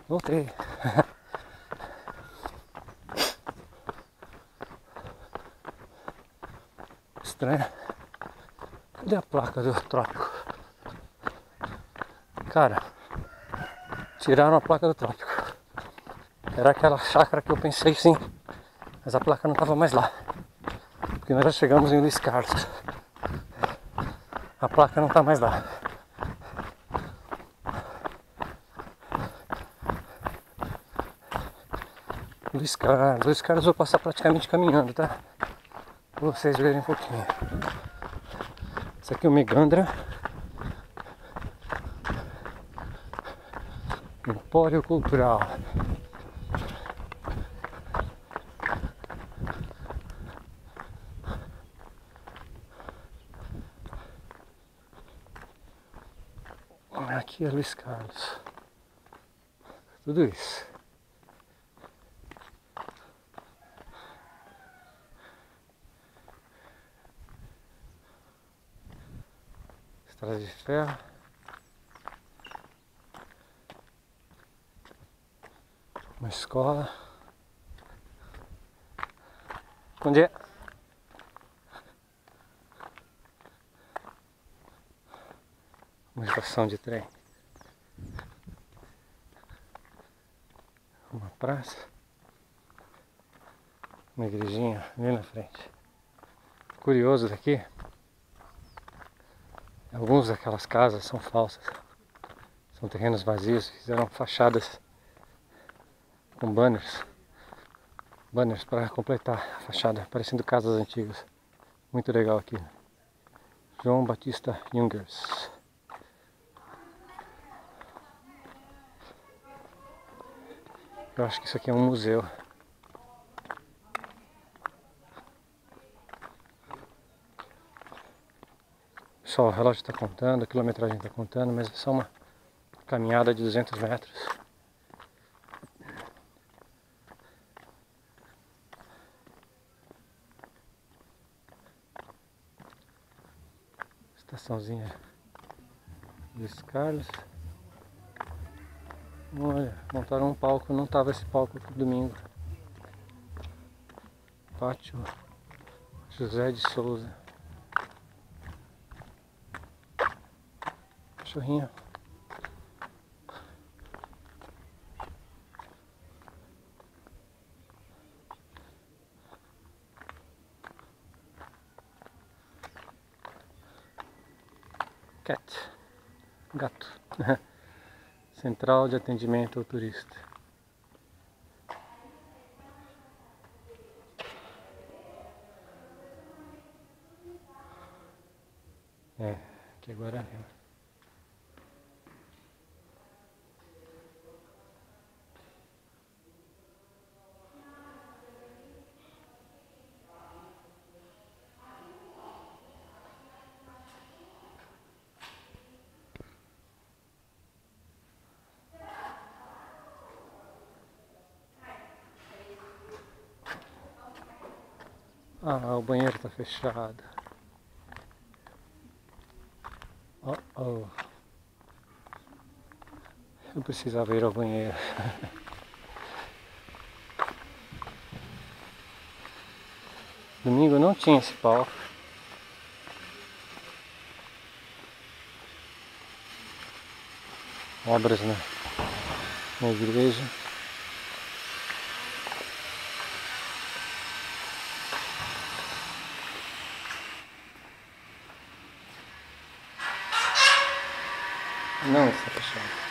Voltei. Estranho. Cadê a placa do trópico? Cara, tiraram a placa do trópico. Era aquela chácara que eu pensei sim, mas a placa não estava mais lá. Porque nós já chegamos em Luiz Carlos. A placa não está mais lá. Luiz Carlos eu vou passar praticamente caminhando, tá? Pra vocês verem um pouquinho. Isso aqui é o Megandra. Empório Cultural. Aqui é Luiz Carlos. Tudo isso. Estrada de ferro. Uma escola. Bom dia. Uma estação de trem. Uma praça. Uma igrejinha ali na frente. Curioso daqui. Algumas daquelas casas são falsas. São terrenos vazios. Fizeram fachadas com banners. Banners para completar a fachada, parecendo casas antigas. Muito legal aqui. João Batista Jungers. Eu acho que isso aqui é um museu. Só o relógio está contando, a quilometragem está contando, mas é só uma caminhada de 200 metros. Estaçãozinha Luiz Carlos. Olha, montaram um palco, não tava esse palco no domingo. Pátio José de Souza. Cachorrinho. Cat. Gato. Central de atendimento ao turista. É, aqui agora é. Ah, o banheiro está fechado. Oh. Eu precisava ir ao banheiro. Domingo não tinha esse palco. Obras na igreja. Não está fechado.